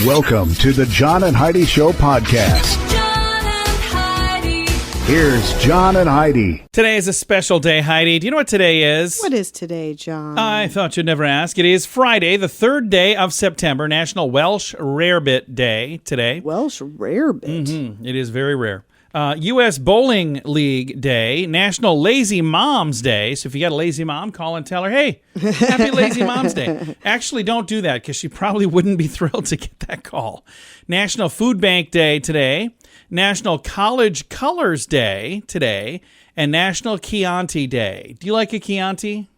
Welcome to the John and Heidi Show podcast. John and Heidi. Here's John and Heidi. Today is a special day, Heidi. Do you know what today is? What is today, John? I thought you'd never ask. It is Friday, the 3rd day of September, National Welsh Rarebit Day today. Welsh Rarebit. Mm-hmm. It is very rare. U.S. Bowling League Day, National Lazy Moms Day. So if you got a lazy mom, call and tell her, hey, happy Lazy Moms Day. Actually, don't do that because she probably wouldn't be thrilled to get that call. National Food Bank Day today, National College Colors Day today, and National Chianti Day. Do you like a Chianti?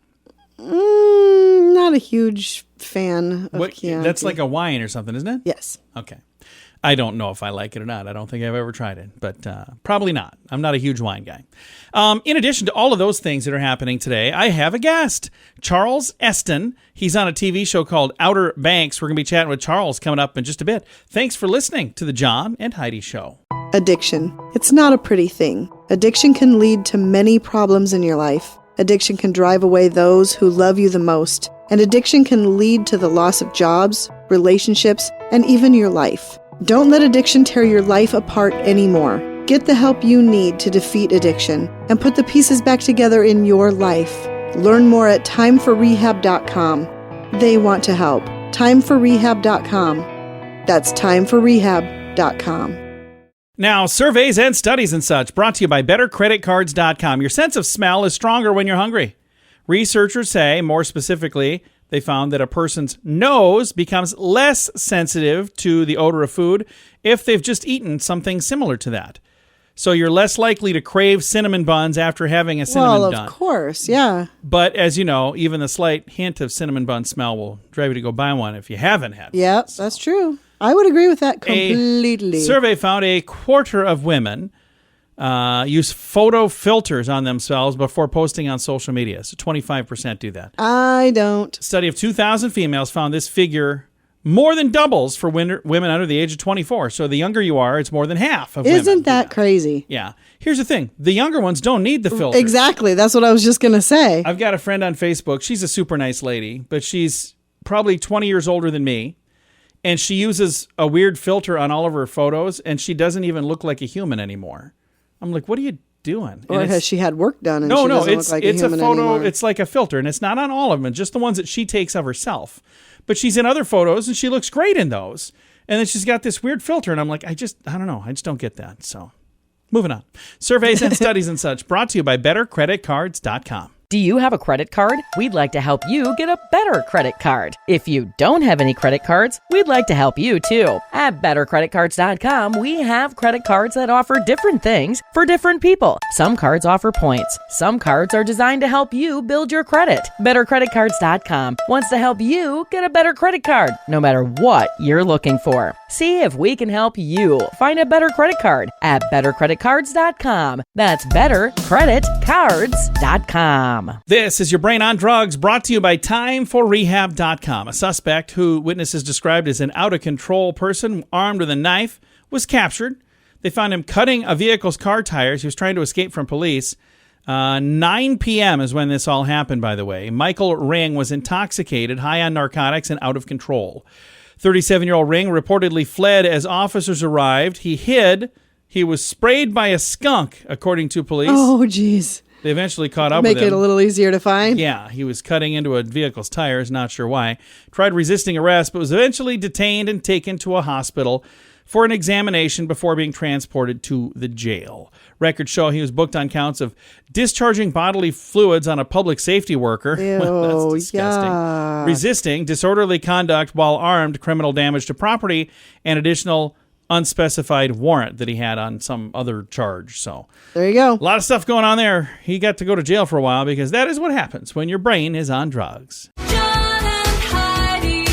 Not a huge fan of Chianti. That's like a wine or something, isn't it? Yes. Okay. I don't know if I like it or not. I don't think I've ever tried it, but probably not. I'm not a huge wine guy. In addition to all of those things that are happening today, I have a guest, Charles Esten. He's on a TV show called OuterBanks. We're going to be chatting with Charles coming up in just a bit. Thanks for listening to the John and Heidi Show. Addiction. It's not a pretty thing. Addiction can lead to many problems in your life. Addiction can drive away those who love you the most. And addiction can lead to the loss of jobs, relationships, and even your life. Don't let addiction tear your life apart anymore. Get the help you need to defeat addiction and put the pieces back together in your life. Learn more at timeforrehab.com. They want to help. Timeforrehab.com. That's timeforrehab.com. Now, surveys and studies and such brought to you by bettercreditcards.com. Your sense of smell is stronger when you're hungry. Researchers say, more specifically, they found that a person's nose becomes less sensitive to the odor of food if they've just eaten something similar to that. So you're less likely to crave cinnamon buns after having a cinnamon bun. Well, of course, yeah. But as you know, even the slight hint of cinnamon bun smell will drive you to go buy one if you haven't had one. Yeah, that's true. I would agree with that completely. A survey found a quarter of women use photo filters on themselves before posting on social media. So 25% do that. I don't. A study of 2,000 females found this figure more than doubles for women under the age of 24. So the younger you are, it's more than half of women. Isn't that crazy? Yeah. Here's the thing. The younger ones don't need the filters. Exactly. That's what I was just going to say. I've got a friend on Facebook. She's a super nice lady, but she's probably 20 years older than me. And she uses a weird filter on all of her photos, and she doesn't even look like a human anymore. I'm like, what are you doing? Or has she had work done and no, she doesn't it's look like a it's human a photo. anymore? It's like a filter, and it's not on all of them, just the ones that she takes of herself. But she's in other photos, and she looks great in those. And then she's got this weird filter, and I'm like, I don't know. I just don't get that. So moving on. Surveys and studies and such brought to you by bettercreditcards.com. Do you have a credit card? We'd like to help you get a better credit card. If you don't have any credit cards, we'd like to help you too. At bettercreditcards.com, we have credit cards that offer different things for different people. Some cards offer points. Some cards are designed to help you build your credit. Bettercreditcards.com wants to help you get a better credit card, no matter what you're looking for. See if we can help you find a better credit card at bettercreditcards.com. That's bettercreditcards.com. This is Your Brain on Drugs, brought to you by timeforrehab.com. A suspect who witnesses described as an out-of-control person armed with a knife was captured. They found him cutting a vehicle's car tires. He was trying to escape from police. 9 p.m. is when this all happened, by the way. Michael Ring was intoxicated, high on narcotics, and out of control. 37-year-old Ring reportedly fled as officers arrived. He hid. He was sprayed by a skunk, according to police. Oh, geez. They eventually caught up with him. Make it a little easier to find. Yeah, he was cutting into a vehicle's tires, not sure why. Tried resisting arrest, but was eventually detained and taken to a hospital for an examination before being transported to the jail. Records show he was booked on counts of discharging bodily fluids on a public safety worker. Ew, That's disgusting. yeah. Resisting, disorderly conduct while armed, criminal damage to property, and additional unspecified warrant that he had on some other charge. So There you go. a lot of stuff going on there. He got to go to jail for a while because that is what happens when your brain is on drugs. John and Heidi.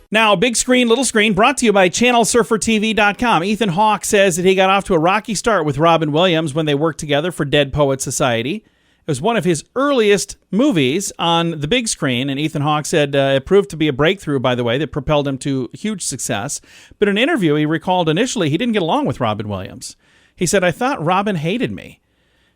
Now, big screen, little screen, brought to you by ChannelSurferTV.com. Ethan Hawke says that he got off to a rocky start with Robin Williams when they worked together for Dead Poets Society. It was one of his earliest movies on the big screen, and Ethan Hawke said it proved to be a breakthrough, by the way, that propelled him to huge success. But in an interview, he recalled initially he didn't get along with Robin Williams. He said, I thought Robin hated me.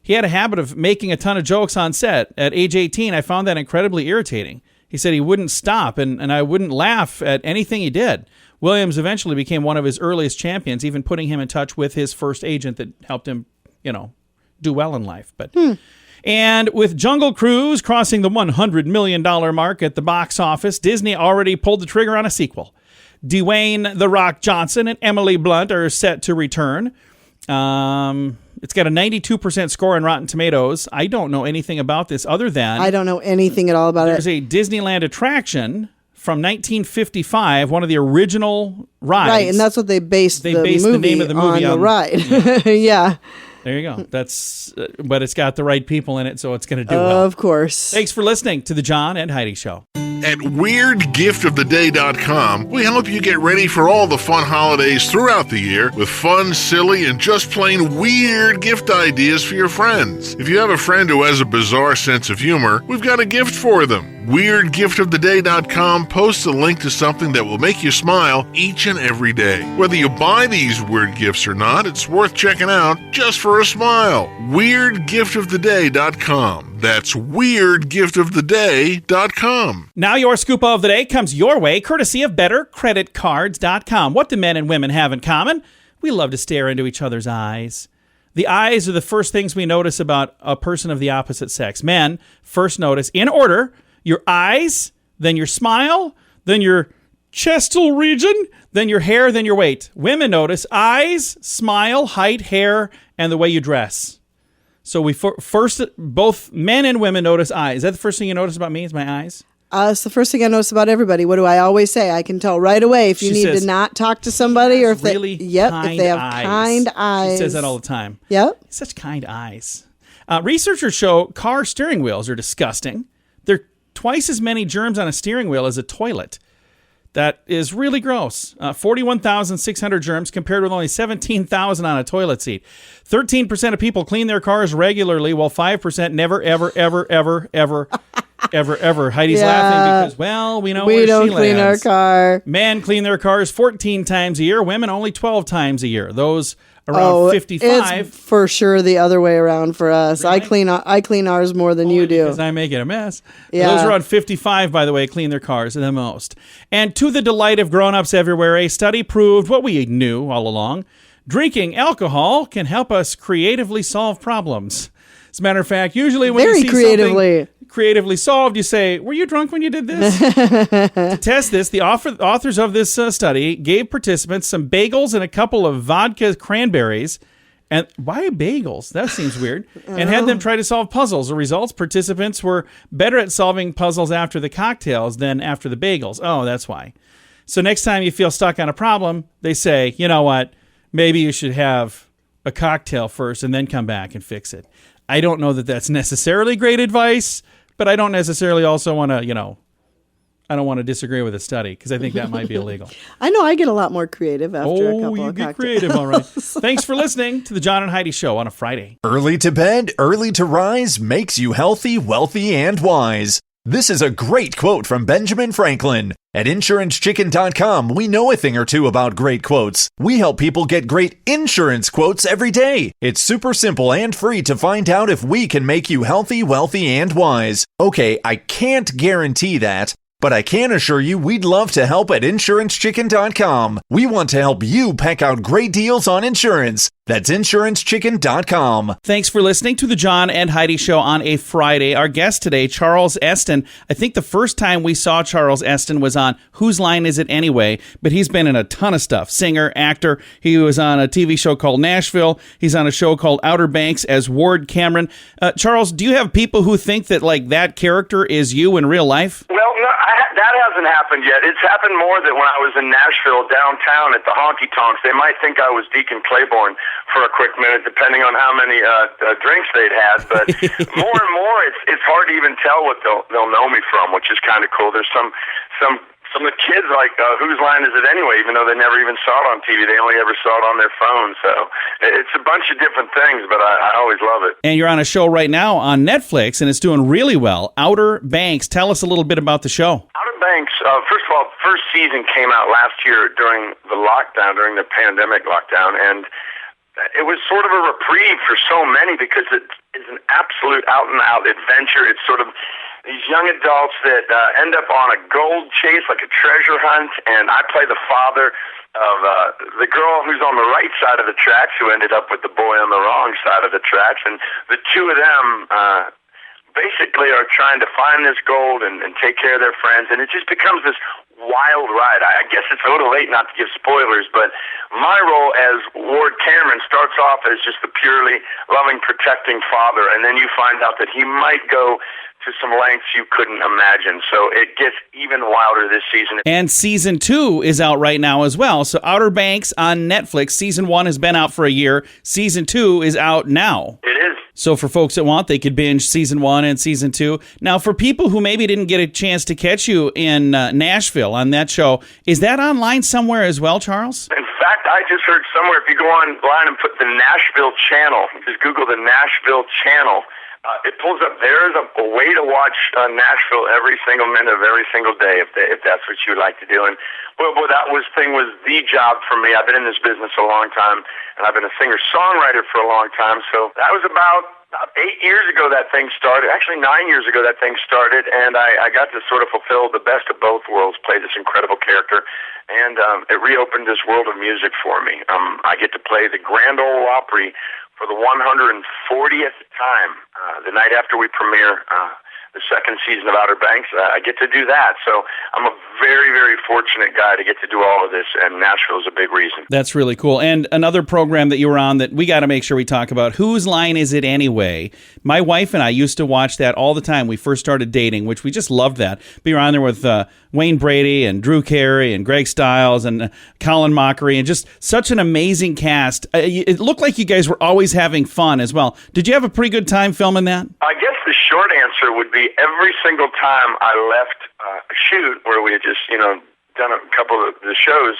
He had a habit of making a ton of jokes on set. At age 18, I found that incredibly irritating. He said he wouldn't stop, and I wouldn't laugh at anything he did. Williams eventually became one of his earliest champions, even putting him in touch with his first agent that helped him, do well in life. But And with Jungle Cruise crossing the $100 million mark at the box office, Disney already pulled the trigger on a sequel. Dwayne "The Rock" Johnson and Emily Blunt are set to return. It's got a 92% score on Rotten Tomatoes. I don't know anything about this other than... I don't know anything at all about There's a Disneyland attraction from 1955, one of the original rides. Right, and that's what they based the name of the movie on. The ride. Yeah. There you go. That's, but it's got the right people in it, so it's going to do well. Of course. Thanks for listening to the John and Heidi Show. At WeirdGiftOfTheDay.com, we help you get ready for all the fun holidays throughout the year with fun, silly, and just plain weird gift ideas for your friends. If you have a friend who has a bizarre sense of humor, we've got a gift for them. WeirdGiftOfTheDay.com posts a link to something that will make you smile each and every day. Whether you buy these weird gifts or not, it's worth checking out just for a smile. WeirdGiftOfTheDay.com. That's WeirdGiftOfTheDay.com. Now your scoop of the day comes your way, courtesy of BetterCreditCards.com. What do men and women have in common? We love to stare into each other's eyes. The eyes are the first things we notice about a person of the opposite sex. Men first notice, in order, your eyes, then your smile, then your chestal region, then your hair, then your weight. Women notice eyes, smile, height, hair, and the way you dress. So we first, both men and women notice eyes. Is that the first thing you notice about me is my eyes? It's the first thing I notice about everybody. What do I always say? I can tell right away if you need to not talk to somebody or if they, really if they have kind eyes. She says that all the time. Yep. Such kind eyes. Researchers show car steering wheels are disgusting. There are twice as many germs on a steering wheel as a toilet. That is really gross. 41,600 germs compared with only 17,000 on a toilet seat. 13% of people clean their cars regularly, while 5% never, ever, ever, ever, ever, ever, ever. Heidi's laughing because, well, we know where she lands. We don't clean our car. Men clean their cars 14 times a year. Women only 12 times a year. Those around 55. It's for sure the other way around for us. Really? I clean ours more than you do. Because I make it a mess. Yeah. Those around 55, by the way, clean their cars the most. And to the delight of grown-ups everywhere, a study proved what we knew all along. Drinking alcohol can help us creatively solve problems. As a matter of fact, usually when you see something creatively solved, you say, were you drunk when you did this? To test this, the authors of this study gave participants some bagels and a couple of vodka cranberries. And why bagels? That seems weird. And had them try to solve puzzles. The results, participants were better at solving puzzles after the cocktails than after the bagels. Oh, that's why. So next time you feel stuck on a problem, they say, you know what? Maybe you should have a cocktail first and then come back and fix it. I don't know that that's necessarily great advice, but I don't necessarily also want to, I don't want to disagree with the study because I think that might be illegal. I know I get a lot more creative after a couple of cocktails. Oh, you get creative, all right. Thanks for listening to the John and Heidi Show on a Friday. Early to bed, early to rise makes you healthy, wealthy, and wise. This is a great quote from Benjamin Franklin. At InsuranceChicken.com, we know a thing or two about great quotes. We help people get great insurance quotes every day. It's super simple and free to find out if we can make you healthy, wealthy, and wise. Okay, I can't guarantee that, but I can assure you we'd love to help at InsuranceChicken.com. We want to help you peck out great deals on insurance. That's InsuranceChicken.com. Thanks for listening to the John and Heidi Show on a Friday. Our guest today, Charles Esten. I think the first time we saw Charles Esten was on Whose Line Is It Anyway? But he's been in a ton of stuff. Singer, actor. He was on a TV show called Nashville. He's on a show called OuterBanks as Ward Cameron. Charles, do you have people who think that that character is you in real life? Well, no, that hasn't happened yet. It's happened more that when I was in Nashville downtown at the Honky Tonks, they might think I was Deacon Claiborne for a quick minute, depending on how many drinks they'd had. But more and more, it's hard to even tell what they'll know me from, which is kind of cool. There's some of the kids like, Whose Line Is It Anyway? Even though they never even saw it on TV, they only ever saw it on their phone. So it's a bunch of different things, but I always love it. And you're on a show right now on Netflix, and it's doing really well. Outer Banks. Tell us a little bit about the show. Outer Banks, first of all, first season came out last year during the lockdown, during the pandemic lockdown, and it was sort of a reprieve for so many because it's an absolute out-and-out adventure. It's sort of these young adults that end up on a gold chase, like a treasure hunt, and I play the father of the girl who's on the right side of the tracks who ended up with the boy on the wrong side of the tracks, and the two of them basically are trying to find this gold and take care of their friends, and it just becomes this wild ride. I guess it's a little late not to give spoilers, but my role as Ward Cameron starts off as just the purely loving, protecting father, and then you find out that he might go to some lengths you couldn't imagine. So it gets even wilder this season. And season 2 is out right now as well. So Outer Banks on Netflix. Season 1 has been out for a year. Season 2 is out now. It is. So for folks that want, they could binge season 1 and season 2. Now, for people who maybe didn't get a chance to catch you in Nashville on that show, is that online somewhere as well, Charles? In fact, I just heard somewhere, if you go online and put the Nashville channel, just Google the Nashville channel, it pulls up. There's a way to watch Nashville every single minute of every single day, if that's what you would like to do. And boy, that was the job for me. I've been in this business a long time, and I've been a singer-songwriter for a long time. So that was about 8 years ago that thing started. Actually, 9 years ago that thing started, and I got to sort of fulfill the best of both worlds, play this incredible character, and it reopened this world of music for me. I get to play the Grand Ole Opry for the 140th time, the night after we premiere the second season of Outer Banks. I get to do that. So I'm a very, very fortunate guy to get to do all of this, and Nashville is a big reason. That's really cool. And another program that you were on that we got to make sure we talk about, Whose Line Is It Anyway? My wife and I used to watch that all the time. We first started dating, which we just loved that. Be around there with Wayne Brady and Drew Carey and Greg Stiles and Colin Mockery, and just such an amazing cast. It looked like you guys were always having fun as well. Did you have a pretty good time filming that? I guess the short answer would be every single time I left a shoot where we had just, done a couple of the shows,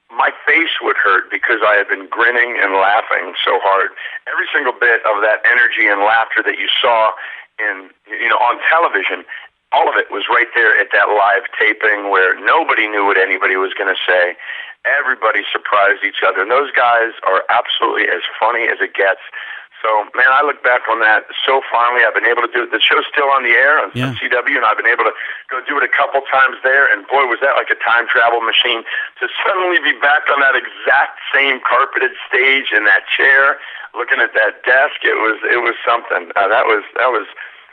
my face would hurt because I had been grinning and laughing so hard. Every single bit of that energy and laughter that you saw on television, all of it was right there at that live taping where nobody knew what anybody was going to say. Everybody surprised each other. And those guys are absolutely as funny as it gets. So, man, I look back on that so fondly. I've been able to do it. The show's still on the air on CW, and I've been able to go do it a couple times there. And, boy, was that like a time travel machine to suddenly be back on that exact same carpeted stage in that chair, looking at that desk. It was something. That was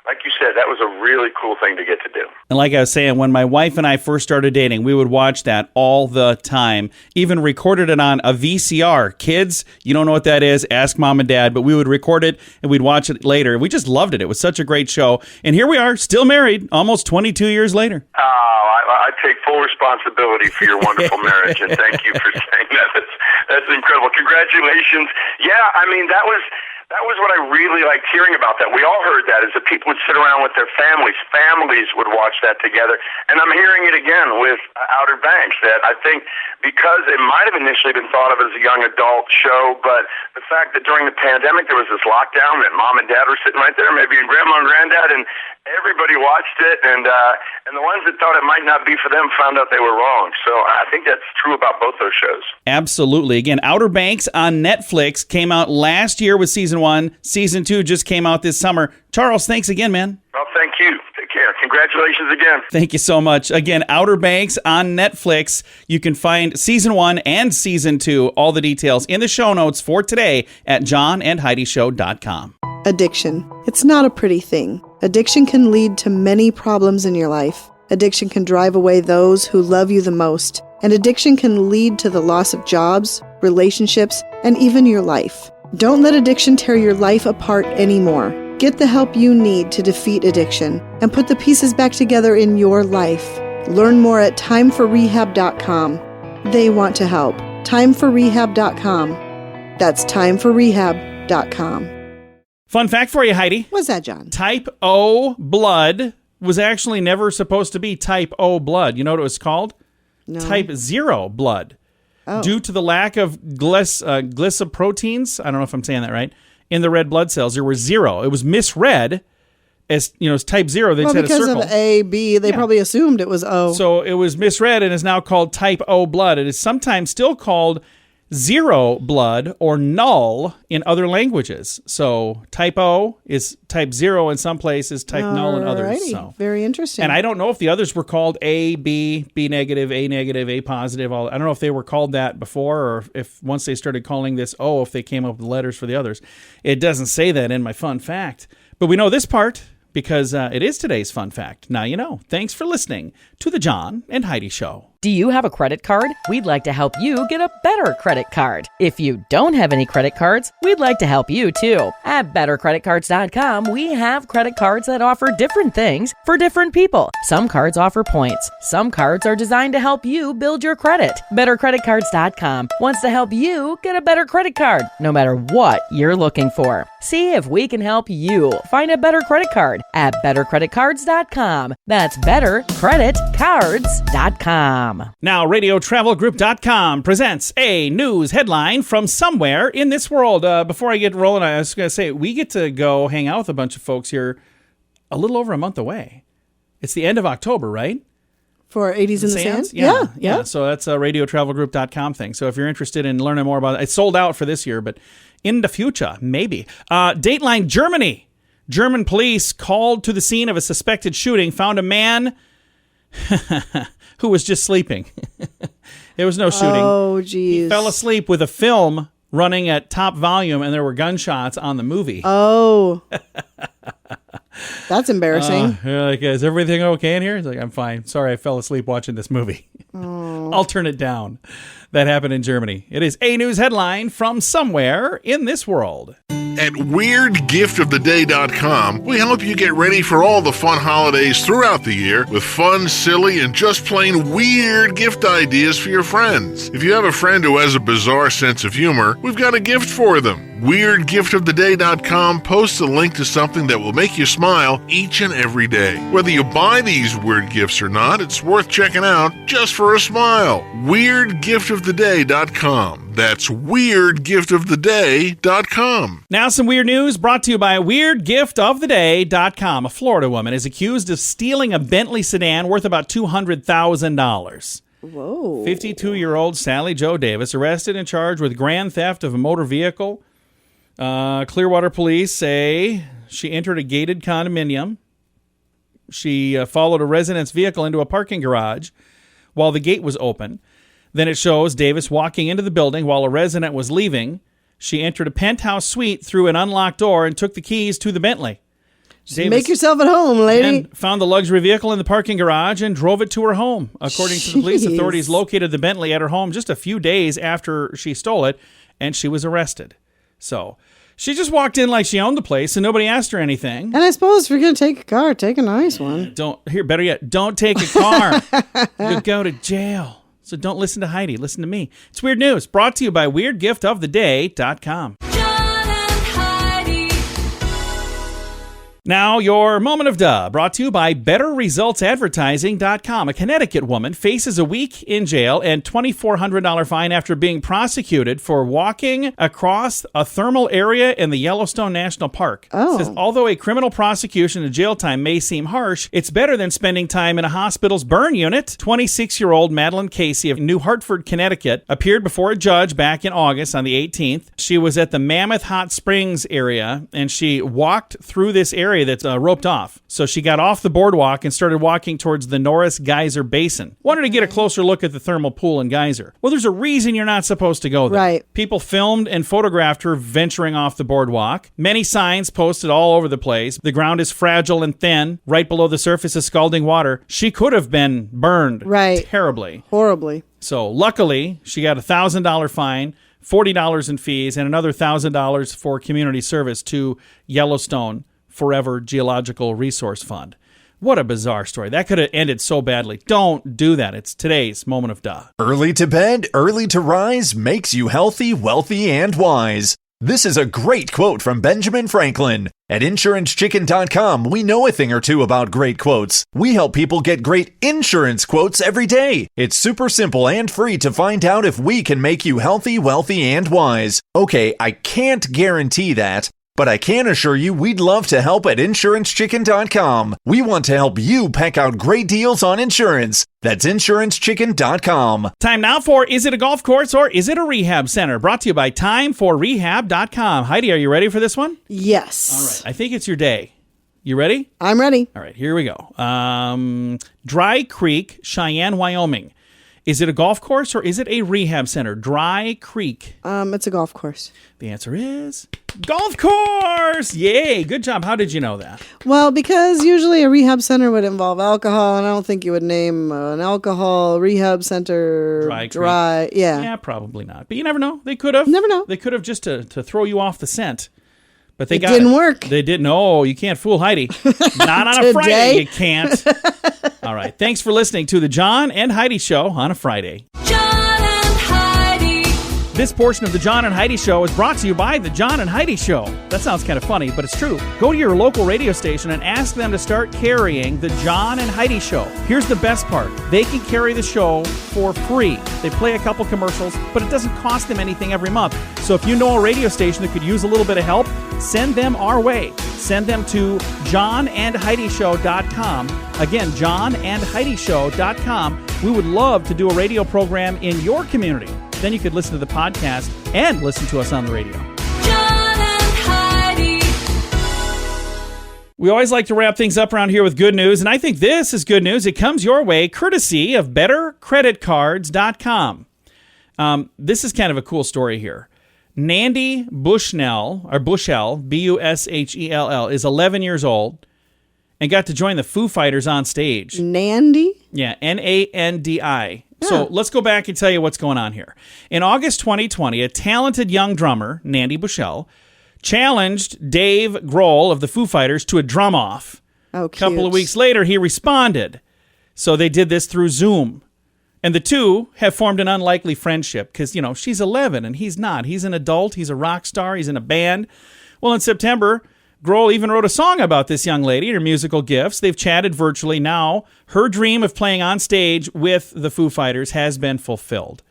like you said, that was a really cool thing to get to do. And like I was saying, when my wife and I first started dating, we would watch that all the time, even recorded it on a VCR. Kids, you don't know what that is, ask mom and dad, but we would record it and we'd watch it later. We just loved it. It was such a great show. And here we are, still married, almost 22 years later. I take full responsibility for your wonderful marriage, and thank you for saying that. That's incredible. Congratulations. Yeah, I mean, that was what I really liked hearing about that. We all heard that, is that people would sit around with their families. Families would watch that together. And I'm hearing it again with Outer Banks, that I think because it might have initially been thought of as a young adult show, but the fact that during the pandemic there was this lockdown, that mom and dad were sitting right there, maybe grandma and granddad, and everybody watched it, and the ones that thought it might not be for them found out they were wrong. So I think that's true about both those shows. Absolutely. Again, Outer Banks on Netflix came out last year with season 1. Season 2 just came out this summer. Charles, thanks again, man. Well, thank you. Take care. Congratulations again. Thank you so much. Again, Outer Banks on Netflix. You can find season 1 and season 2, all the details in the show notes for today at johnandheidishow.com. Addiction. It's not a pretty thing. Addiction can lead to many problems in your life. Addiction can drive away those who love you the most. And addiction can lead to the loss of jobs, relationships, and even your life. Don't let addiction tear your life apart anymore. Get the help you need to defeat addiction and put the pieces back together in your life. Learn more at timeforrehab.com. They want to help. Timeforrehab.com. That's timeforrehab.com. Fun fact for you, Heidi. What's that, John? Type O blood was actually never supposed to be type O blood. You know what it was called? No. Type 0 blood. Oh. Due to the lack of glycoproteins, I don't know if I'm saying that right, in the red blood cells, there was 0. It was misread as, as type 0. They said a circle. Because of A, B, they probably assumed it was O. So it was misread and is now called type O blood. It is sometimes still called zero blood or null in other languages. So type O is type 0 in some places, type null in others. Alrighty. So. Very interesting. And I don't know if the others were called A, B, B negative, A positive. I don't know if they were called that before, or if once they started calling this O, if they came up with letters for the others. It doesn't say that in my fun fact. But we know this part because it is today's fun fact. Now you know. Thanks for listening to the John and Heidi Show. Do you have a credit card? We'd like to help you get a better credit card. If you don't have any credit cards, we'd like to help you too. At bettercreditcards.com, we have credit cards that offer different things for different people. Some cards offer points. Some cards are designed to help you build your credit. Bettercreditcards.com wants to help you get a better credit card, no matter what you're looking for. See if we can help you find a better credit card at bettercreditcards.com. That's bettercreditcards.com. Now, RadioTravelGroup.com presents a news headline from somewhere in this world. Before I get rolling, I was going to say, we get to go hang out with a bunch of folks here a little over a month away. It's the end of October, right? For 80s in the Sand? Yeah. So that's a RadioTravelGroup.com thing. So if you're interested in learning more about it, it's sold out for this year, but in the future, maybe. Dateline Germany. German police called to the scene of a suspected shooting, found a man who was just sleeping. There was no shooting. Oh, geez. He fell asleep with a film running at top volume, and there were gunshots on the movie. Oh. That's embarrassing. You're like, is everything okay in here? He's like, I'm fine. Sorry, I fell asleep watching this movie. I'll turn it down. That happened in Germany. It is a news headline from somewhere in this world. At WeirdGiftOfTheDay.com, we help you get ready for all the fun holidays throughout the year with fun, silly, and just plain weird gift ideas for your friends. If you have a friend who has a bizarre sense of humor, we've got a gift for them. WeirdGiftOfTheDay.com posts a link to something that will make you smile each and every day. Whether you buy these weird gifts or not, it's worth checking out just for a smile. WeirdGiftOfTheDay.com. That's WeirdGiftOfTheDay.com. Now some weird news brought to you by WeirdGiftOfTheDay.com. A Florida woman is accused of stealing a Bentley sedan worth about $200,000. Whoa. 52-year-old Sally Jo Davis arrested and charged with grand theft of a motor vehicle. Clearwater police say she entered a gated condominium. She followed a resident's vehicle into a parking garage while the gate was open. Then it shows Davis walking into the building while a resident was leaving. She entered a penthouse suite through an unlocked door and took the keys to the Bentley. Davis Make yourself at home, lady. and found the luxury vehicle in the parking garage and drove it to her home. According to the police, Jeez. authorities located the Bentley at her home just a few days after she stole it, and she was arrested. So she just walked in like she owned the place, and nobody asked her anything. And I suppose if you're going to take a car, take a nice one. Better yet, don't take a car. You'll go to jail. So don't listen to Heidi. Listen to me. It's weird news brought to you by WeirdGiftOfTheDay.com. John and Heidi. Now, your moment of duh, brought to you by BetterResultsAdvertising.com. A Connecticut woman faces a week in jail and $2,400 fine after being prosecuted for walking across a thermal area in the Yellowstone National Park. Oh. It says, although a criminal prosecution and jail time may seem harsh, it's better than spending time in a hospital's burn unit. 26-year-old Madeline Casey of New Hartford, Connecticut, appeared before a judge back in August on the 18th. She was at the Mammoth Hot Springs area, and she walked through this area that's roped off. So she got off the boardwalk and started walking towards the Norris Geyser Basin. Wanted to get a closer look at the thermal pool and geyser. Well, there's a reason you're not supposed to go there. Right. People filmed and photographed her venturing off the boardwalk. Many signs posted all over the place. The ground is fragile and thin. Right below the surface is scalding water. She could have been burned terribly. Horribly. So luckily, she got a $1,000 fine, $40 in fees, and another $1,000 for community service to Yellowstone Forever Geological Resource Fund. What a bizarre story. That could have ended so badly. Don't do that. It's today's moment of duh. Early to bed, early to rise makes you healthy, wealthy, and wise. This is a great quote from Benjamin Franklin. At InsuranceChicken.com, we know a thing or two about great quotes. We help people get great insurance quotes every day. It's super simple and free to find out if we can make you healthy, wealthy, and wise. Okay, I can't guarantee that, But I can assure you we'd love to help at InsuranceChicken.com. We want to help you peck out great deals on insurance. That's InsuranceChicken.com. Time now for Is It a Golf Course or Is It a Rehab Center? Brought to you by TimeForRehab.com. Heidi, are you ready for this one? Yes. All right. I think it's your day. You ready? I'm ready. All right, here we go. Dry Creek, Cheyenne, Wyoming. Is it a golf course or is it a rehab center? Dry Creek. It's a golf course. The answer is golf course. Yay, good job. How did you know that? Well, because usually a rehab center would involve alcohol, and I don't think you would name an alcohol rehab center Dry. Yeah. Yeah, probably not. But you never know. They could have. Never know. They could have just to throw you off the scent. But they It didn't work. They didn't. No, you can't fool Heidi. Not on a Friday. You can't. All right. Thanks for listening to the John and Heidi Show on a Friday. John and Heidi. This portion of the John and Heidi Show is brought to you by the John and Heidi Show. That sounds kind of funny, but it's true. Go to your local radio station and ask them to start carrying the John and Heidi Show. Here's the best part. They can carry the show for free. They play a couple commercials, but it doesn't cost them anything every month. So if you know a radio station that could use a little bit of help, send them our way. Send them to johnandheidishow.com. Again, johnandheidishow.com. We would love to do a radio program in your community. Then you could listen to the podcast and listen to us on the radio. John and Heidi. We always like to wrap things up around here with good news, and I think this is good news. It comes your way courtesy of BetterCreditCards.com. This is kind of a cool story here. Nandy Bushnell, or Bushell, Bushell, is 11 years old and got to join the Foo Fighters on stage. Nandy? Yeah, Nandi. So let's go back and tell you what's going on here. In August 2020, a talented young drummer, Nandy Bushell, challenged Dave Grohl of the Foo Fighters to a drum-off. Oh, A couple cute. of weeks later, he responded. So they did this through Zoom. And the two have formed an unlikely friendship because, you know, she's 11 and he's not. He's an adult. He's a rock star. He's in a band. Well, in September, Grohl even wrote a song about this young lady and her musical gifts. They've chatted virtually. Now, her dream of playing on stage with the Foo Fighters has been fulfilled.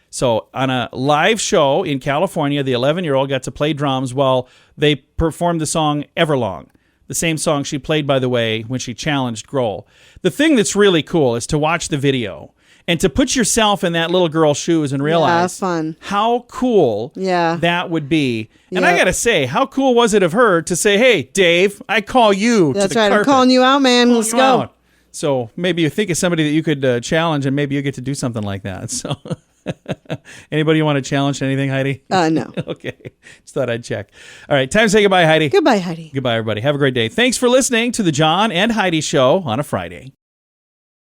So on a live show in California, the 11-year-old got to play drums while they performed the song Everlong. The same song she played, by the way, when she challenged Grohl. The thing that's really cool is to watch the video and to put yourself in that little girl's shoes and realize fun. how cool that would be. And I got to say, how cool was it of her to say, hey, Dave, I call you That's to the right. carpet. I'm calling you out, man. Calling Let's you go. out. So maybe you think of somebody that you could challenge, and maybe you get to do something like that. So anybody you want to challenge to anything, Heidi? No. Okay. Just thought I'd check. All right. Time to say goodbye, Heidi. Goodbye, Heidi. Goodbye, everybody. Have a great day. Thanks for listening to the John and Heidi Show on a Friday.